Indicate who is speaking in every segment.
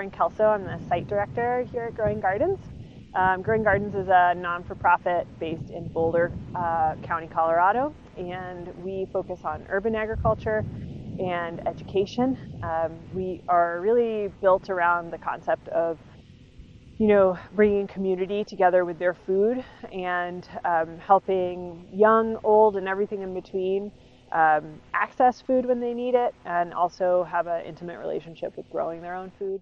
Speaker 1: Lauren Kelso. I'm the site director here at Growing Gardens. Growing Gardens is a non-for-profit based in Boulder County, Colorado, and we focus on urban agriculture and education. We are really built around the concept of bringing community together with their food and helping young, old, and everything in between access food when they need it, and also have an intimate relationship with growing their own food.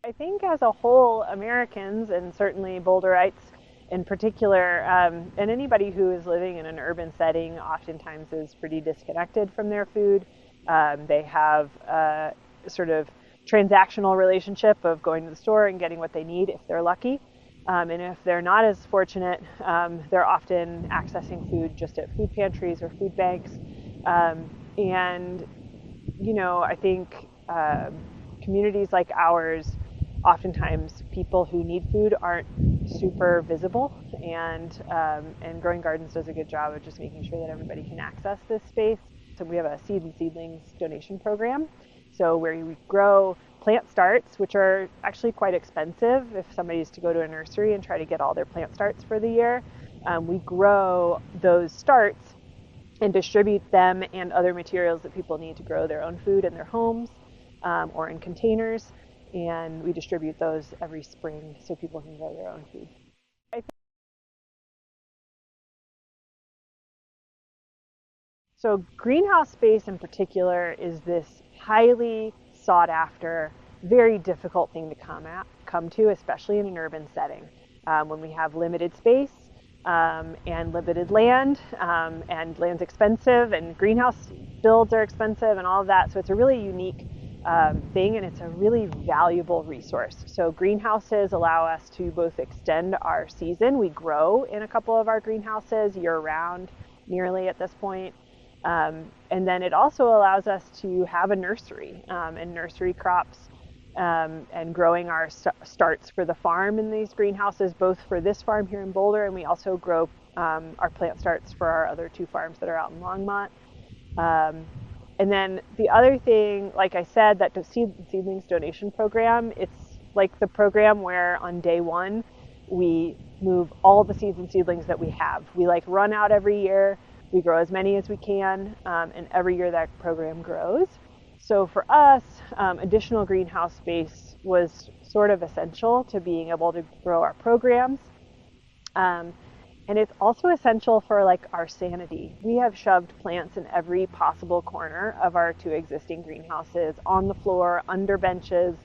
Speaker 1: I think as a whole, Americans, and certainly Boulderites in particular, and anybody who is living in an urban setting oftentimes is pretty disconnected from their food. They have a sort of transactional relationship of going to the store and getting what they need if they're lucky. And if they're not as fortunate, they're often accessing food just at food pantries or food banks. I think communities like ours, oftentimes people who need food aren't super visible, and Growing Gardens does a good job of just making sure that everybody can access this space. So we have a seed and seedlings donation program, so where we grow plant starts, which are actually quite expensive if somebody is to go to a nursery and try to get all their plant starts for the year. We grow those starts and distribute them and other materials that people need to grow their own food in their homes or in containers, and we distribute those every spring so people can grow their own food. So greenhouse space in particular is this highly sought after, very difficult thing to come to, especially in an urban setting. When we have limited space and limited land, and land's expensive, and greenhouse builds are expensive and all of that. So it's a really unique thing, and it's a really valuable resource. So greenhouses allow us to both extend our season. We grow in a couple of our greenhouses year round, nearly at this point. And then it also allows us to have a nursery and nursery crops and growing our starts for the farm in these greenhouses, both for this farm here in Boulder, and we also grow our plant starts for our other two farms that are out in Longmont. And then the other thing, like I said, that seedlings donation program, it's like the program where on day one we move all the seeds and seedlings that we have. We run out every year. We grow as many as we can, and every year that program grows. So for us, additional greenhouse space was sort of essential to being able to grow our programs. And it's also essential for our sanity. We have shoved plants in every possible corner of our two existing greenhouses, on the floor, under benches,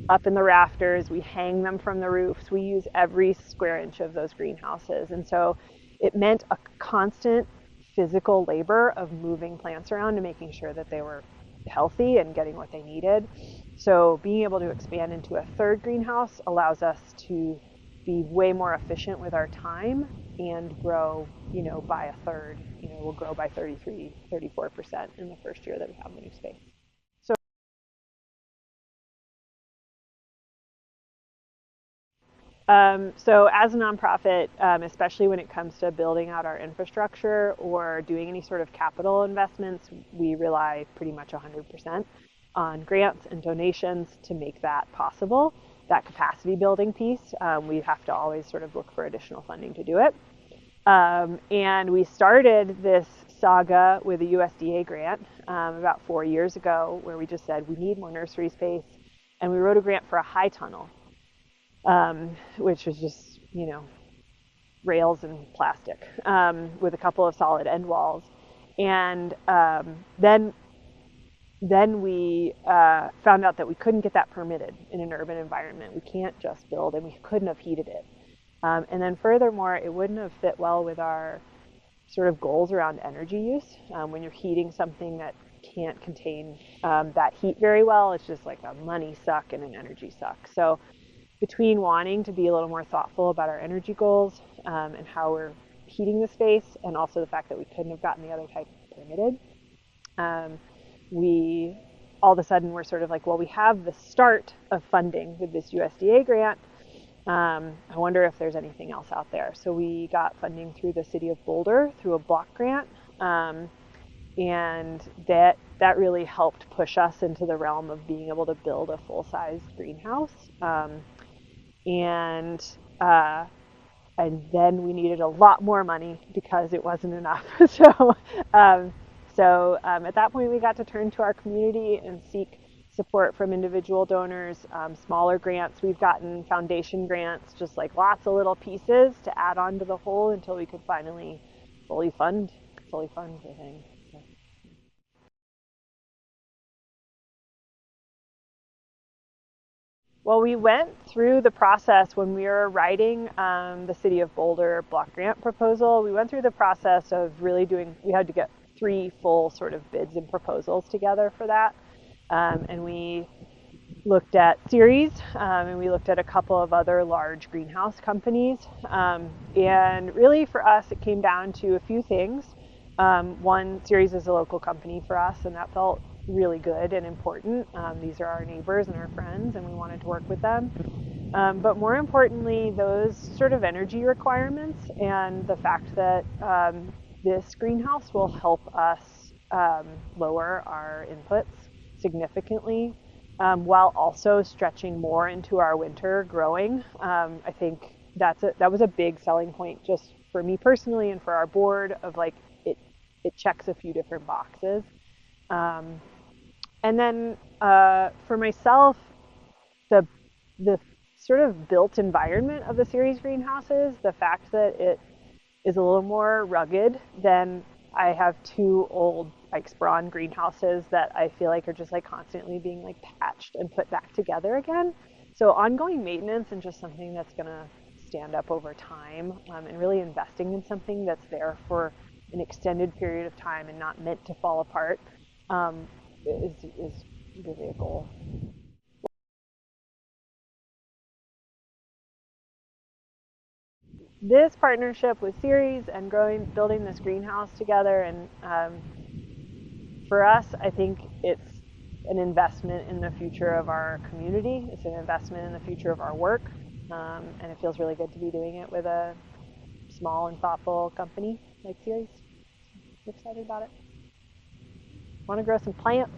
Speaker 1: up in the rafters. We hang them from the roofs. We use every square inch of those greenhouses. And so it meant a constant physical labor of moving plants around and making sure that they were healthy and getting what they needed. So being able to expand into a third greenhouse allows us to be way more efficient with our time and grow, by a third. We'll grow by 34% in the first year that we have the new space. So as a nonprofit, especially when it comes to building out our infrastructure or doing any sort of capital investments, we rely pretty much 100% on grants and donations to make that possible. That capacity building piece, we have to always sort of look for additional funding to do it. And we started this saga with a USDA grant about 4 years ago, where we just said we need more nursery space, and we wrote a grant for a high tunnel. Which was just, rails and plastic with a couple of solid end walls. And then we found out that we couldn't get that permitted in an urban environment. We can't just build, and we couldn't have heated it. And then furthermore, it wouldn't have fit well with our sort of goals around energy use. When you're heating something that can't contain that heat very well, it's just like a money suck and an energy suck. So between wanting to be a little more thoughtful about our energy goals and how we're heating the space, and also the fact that we couldn't have gotten the other type permitted, we all of a sudden were sort of like, well, we have the start of funding with this USDA grant. I wonder if there's anything else out there. So we got funding through the city of Boulder through a block grant, and that that really helped push us into the realm of being able to build a full-size greenhouse. And uh, and then we needed a lot more money because it wasn't enough. Um, at that point, we got to turn to our community and seek support from individual donors, smaller grants. We've gotten foundation grants, just like lots of little pieces to add on to the whole until we could finally fully fund the thing. So. Well, we went through the process when we were writing the City of Boulder block grant proposal. We went through the process of really we had to get 3 full sort of bids and proposals together for that. And we looked at Ceres, and we looked at a couple of other large greenhouse companies. And really for us, it came down to a few things. One, Ceres is a local company for us, and that felt really good and important. These are our neighbors and our friends, and we wanted to work with them. But more importantly, those sort of energy requirements and the fact that this greenhouse will help us lower our inputs significantly, while also stretching more into our winter growing. I think that was a big selling point just for me personally and for our board of like it checks a few different boxes. And then for myself, the sort of built environment of the Ceres greenhouses, the fact that it is a little more rugged than I have 2 old like Braun greenhouses that I feel like are just like constantly being like patched and put back together again. So ongoing maintenance and just something that's gonna stand up over time, and really investing in something that's there for an extended period of time and not meant to fall apart, is really a goal. This partnership with Ceres and building this greenhouse together, and for us, I think it's an investment in the future of our community. It's an investment in the future of our work, and it feels really good to be doing it with a small and thoughtful company like Ceres. I'm excited about it. Want to grow some plants.